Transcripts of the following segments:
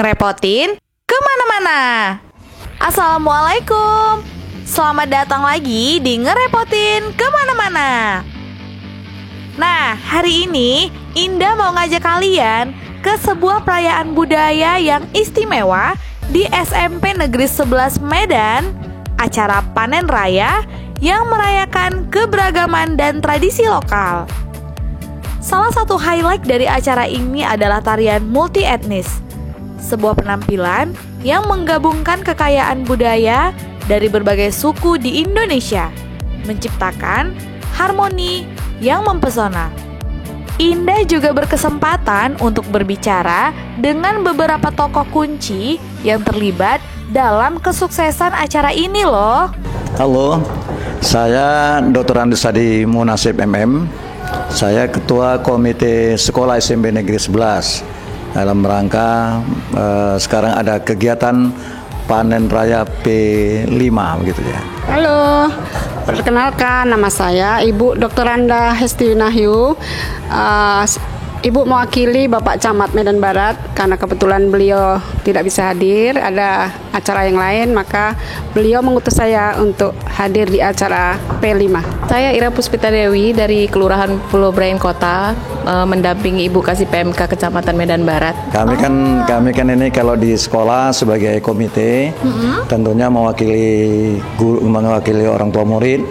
ngerepotin kemana-mana. Assalamualaikum, selamat datang lagi di Ngerepotin Kemana-mana. Nah, hari ini Indah mau ngajak kalian ke sebuah perayaan budaya yang istimewa di SMP Negeri 11 Medan, acara panen raya yang merayakan keberagaman dan tradisi lokal. Salah satu highlight dari acara ini adalah tarian multi etnis, sebuah penampilan yang menggabungkan kekayaan budaya dari berbagai suku di Indonesia, menciptakan harmoni yang mempesona. Indah juga berkesempatan untuk berbicara dengan beberapa tokoh kunci yang terlibat dalam kesuksesan acara ini loh. Halo, saya Dr. Andus Hadi Munasib MM. Saya Ketua Komite Sekolah SMP Negeri 11. Dalam rangka sekarang ada kegiatan panen raya P5 begitu ya. Halo, perkenalkan nama saya Ibu Dr. Anda Hesti Nahyu. Ibu mewakili Bapak Camat Medan Barat karena kebetulan beliau tidak bisa hadir, ada acara yang lain, maka beliau mengutus saya untuk hadir di acara P5. Saya Ira Puspita Dewi dari Kelurahan Pulau Brain Kota, mendampingi Ibu Kasih PMK Kecamatan Medan Barat. Kami kan ini kalau di sekolah sebagai komite, tentunya mewakili orang tua murid.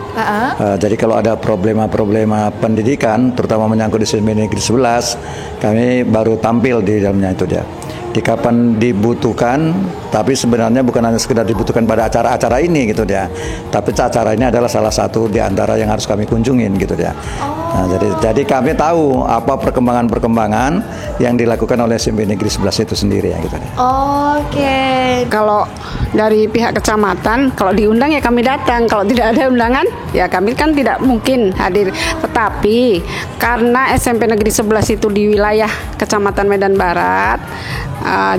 Jadi kalau ada problema pendidikan, terutama menyangkut di SMP Negeri 11, kami baru tampil di dalamnya itu dia. Di kapan dibutuhkan, tapi sebenarnya bukan hanya sekedar dibutuhkan pada acara-acara ini gitu dia. Tapi acara ini adalah salah satu di antara yang harus kami kunjungin gitu dia. Nah, jadi kami tahu apa perkembangan yang dilakukan oleh SMP Negeri 11 itu sendiri ya gitu dia. Oke. Kalau dari pihak kecamatan, kalau diundang ya kami datang. Kalau tidak ada undangan, ya kami kan tidak mungkin hadir. Tetapi karena SMP Negeri 11 itu di wilayah Kecamatan Medan Barat,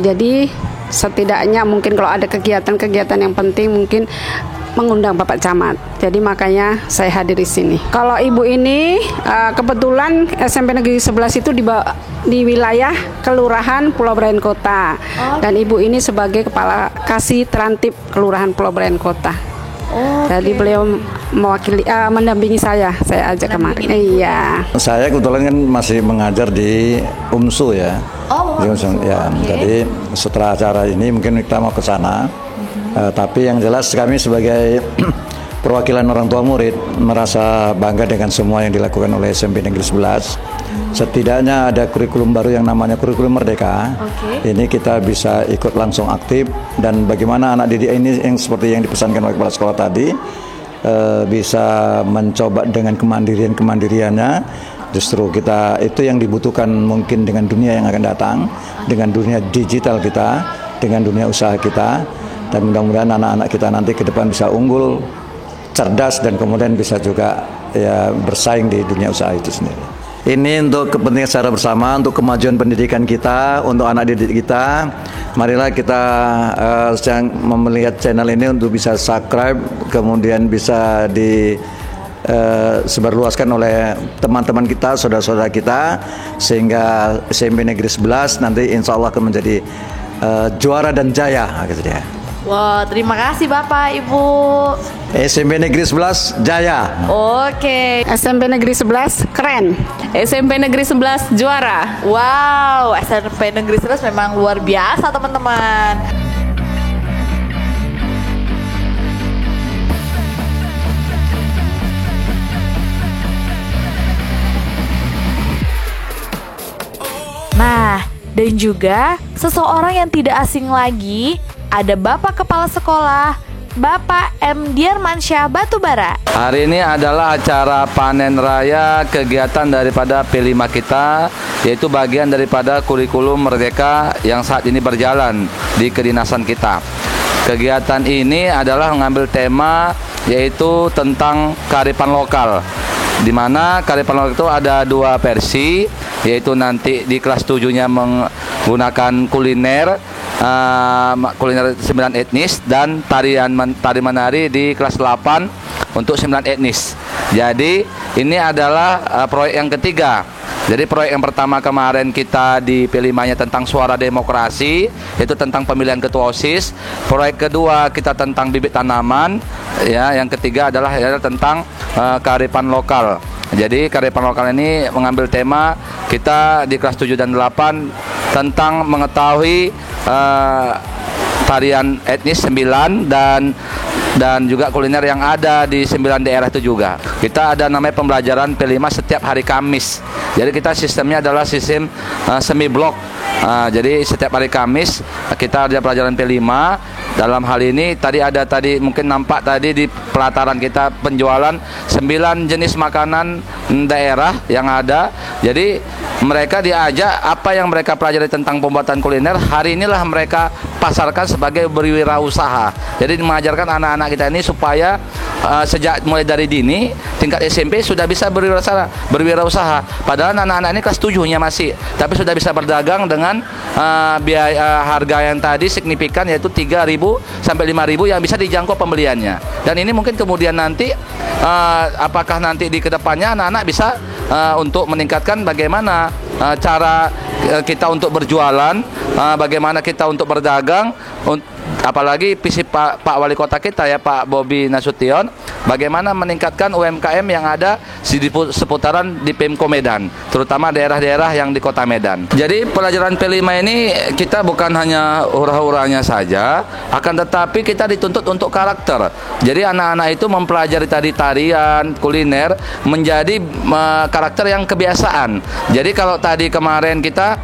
jadi setidaknya mungkin kalau ada kegiatan-kegiatan yang penting mungkin mengundang Bapak Camat. Jadi makanya saya hadir di sini. Kalau Ibu ini kebetulan SMP Negeri 11 itu di wilayah Kelurahan Pulau Brain Kota. Dan Ibu ini sebagai Kepala Kasih Terantib Kelurahan Pulau Brain Kota. Jadi beliau mewakili mendampingi saya ajak kemarin. Iya. Saya kebetulan kan masih mengajar di UMSU ya. Ya, jadi setelah acara ini mungkin kita mau ke sana. Tapi yang jelas kami sebagai perwakilan orang tua murid merasa bangga dengan semua yang dilakukan oleh SMP Negeri 11. Setidaknya ada kurikulum baru yang namanya kurikulum Merdeka. Ini kita bisa ikut langsung aktif, dan bagaimana anak didik ini yang seperti yang dipesankan oleh kepala sekolah tadi bisa mencoba dengan kemandiriannya. Justru kita itu yang dibutuhkan mungkin dengan dunia yang akan datang, dengan dunia digital kita, dengan dunia usaha kita, dan mudah-mudahan anak-anak kita nanti ke depan bisa unggul, cerdas, dan kemudian bisa juga ya bersaing di dunia usaha itu sendiri. Ini untuk kepentingan secara bersama, untuk kemajuan pendidikan kita, untuk anak didik kita. Marilah kita melihat channel ini untuk bisa subscribe, kemudian bisa disebarluaskan oleh teman-teman kita, saudara-saudara kita, sehingga SMP Negeri 11 nanti insya Allah akan menjadi juara dan jaya gitu ya. Wow, terima kasih Bapak, Ibu. SMP Negeri 11 jaya. Oke. SMP Negeri 11 keren. SMP Negeri 11 juara. Wow, SMP Negeri 11 memang luar biasa teman-teman. Nah, dan juga seseorang yang tidak asing lagi, ada Bapak Kepala Sekolah, Bapak M. Diarmansyah Batubara. Hari ini adalah acara panen raya, kegiatan daripada P5 kita, yaitu bagian daripada kurikulum Merdeka yang saat ini berjalan di kedinasan kita. Kegiatan ini adalah mengambil tema yaitu tentang kearifan lokal, di mana kearifan lokal itu ada dua versi, yaitu nanti di kelas 7-nya menggunakan kuliner 9 etnis, dan tari menari di kelas 8 untuk 9 etnis. Jadi ini adalah proyek yang ketiga Jadi proyek yang pertama kemarin kita di P5-nya tentang suara demokrasi, itu tentang pemilihan ketua OSIS. Proyek kedua kita tentang bibit tanaman, ya. Yang ketiga adalah tentang kearifan lokal. Jadi kearifan lokal ini mengambil tema kita di kelas 7 dan 8 tentang mengetahui tarian etnis 9 dan juga kuliner yang ada di 9 daerah itu juga. Kita ada namanya pembelajaran P5 setiap hari Kamis. Jadi kita sistemnya adalah sistem semi blok. Jadi setiap hari Kamis kita ada pelajaran P5. Dalam hal ini tadi mungkin nampak tadi di pelataran kita penjualan 9 jenis makanan daerah yang ada. Jadi mereka diajak apa yang mereka pelajari tentang pembuatan kuliner, hari inilah mereka pasarkan sebagai berwirausaha. Jadi mengajarkan anak-anak kita ini supaya sejak mulai dari dini tingkat SMP sudah bisa berwirausaha. Padahal anak-anak ini kelas 7-nya masih, tapi sudah bisa berdagang dengan biaya harga yang tadi signifikan, yaitu 3.000 sampai 5.000 yang bisa dijangkau pembeliannya. Dan ini mungkin kemudian nanti apakah nanti di kedepannya anak-anak bisa untuk meningkatkan bagaimana cara kita untuk berjualan, bagaimana kita untuk berdagang, apalagi visi Pak Wali Kota kita ya, Pak Bobi Nasution, bagaimana meningkatkan UMKM yang ada di seputaran di Pemko Medan, terutama daerah-daerah yang di Kota Medan. Jadi pelajaran P5 ini kita bukan hanya hura-huranya saja, akan tetapi kita dituntut untuk karakter. Jadi anak-anak itu mempelajari tadi tarian, kuliner, menjadi karakter yang kebiasaan. Jadi kalau tadi kemarin kita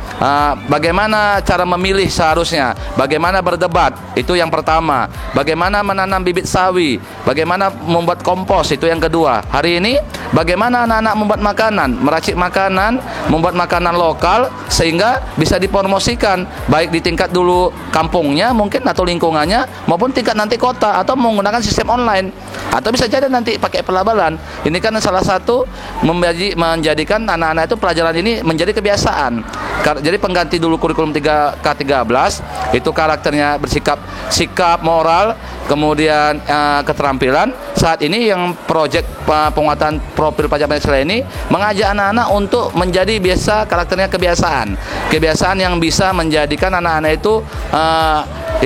bagaimana cara memilih seharusnya, bagaimana berdebat, itu yang pertama. Bagaimana menanam bibit sawi, bagaimana membuat kompos, itu yang kedua. Hari ini bagaimana anak-anak membuat makanan, meracik makanan, membuat makanan lokal sehingga bisa dipromosikan baik di tingkat dulu kampungnya mungkin atau lingkungannya, maupun tingkat nanti kota, atau menggunakan sistem online, atau bisa jadi nanti pakai pelabelan. Ini kan salah satu menjadikan anak-anak itu pelajaran ini menjadi kebiasaan. Jadi pengganti dulu kurikulum K13 itu karakternya sikap moral, kemudian keterampilan. Saat ini yang proyek penguatan profil pajak Pancasila ini mengajak anak-anak untuk menjadi biasa karakternya kebiasaan yang bisa menjadikan anak-anak itu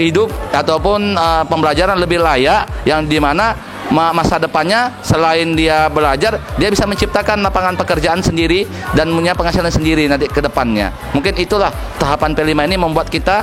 hidup ataupun pembelajaran lebih layak, yang dimana masa depannya selain dia belajar, dia bisa menciptakan lapangan pekerjaan sendiri dan punya penghasilan sendiri nanti ke depannya. Mungkin itulah tahapan P5 ini membuat kita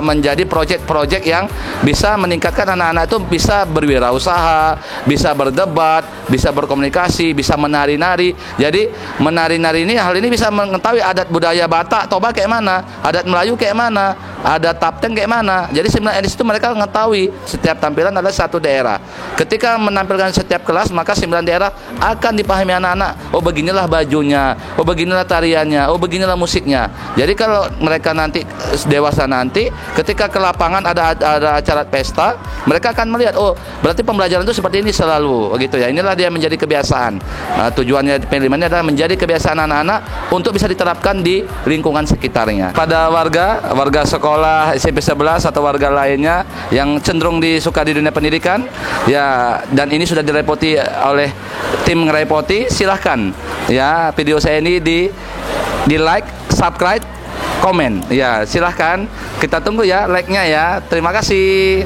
menjadi proyek-proyek yang bisa meningkatkan anak-anak itu bisa berwirausaha, bisa berdebat, bisa berkomunikasi, bisa menari-nari. Jadi menari-nari ini, hal ini bisa mengetahui adat budaya Batak, Toba kayak mana, adat Melayu kayak mana, adat Tapteng kayak mana. Jadi 9 edis itu mereka mengetahui setiap tampilan adalah satu daerah. Ketika menampilkan setiap kelas, maka 9 daerah akan dipahami anak-anak. Oh beginilah bajunya, oh beginilah tariannya, oh beginilah musiknya. Jadi kalau mereka nanti dewasa nanti, ketika ke lapangan ada acara pesta, mereka akan melihat, oh berarti pembelajaran itu seperti ini selalu, gitu ya. Inilah dia menjadi kebiasaan. Tujuannya P5 ini adalah menjadi kebiasaan anak-anak untuk bisa diterapkan di lingkungan sekitarnya. Pada warga sekolah SMP 11 atau warga lainnya yang cenderung disuka di dunia pendidikan, ya, dan ini sudah direpoti oleh tim ngerepoti, silahkan ya video saya ini di like, subscribe, komen, ya silahkan, kita tunggu ya like-nya ya. Terima kasih.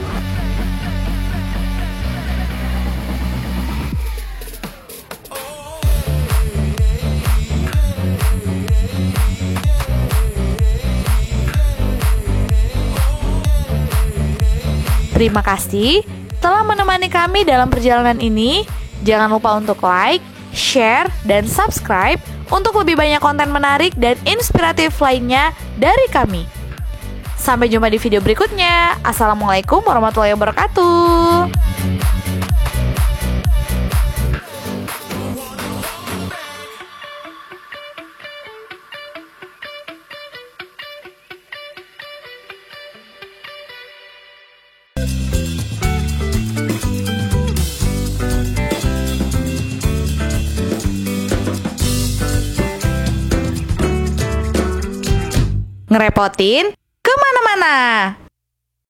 Terima kasih telah menemani kami dalam perjalanan ini. Jangan lupa untuk like, share, dan subscribe untuk lebih banyak konten menarik dan inspiratif lainnya dari kami. Sampai jumpa di video berikutnya. Assalamualaikum warahmatullahi wabarakatuh. Ngerepotin kemana-mana.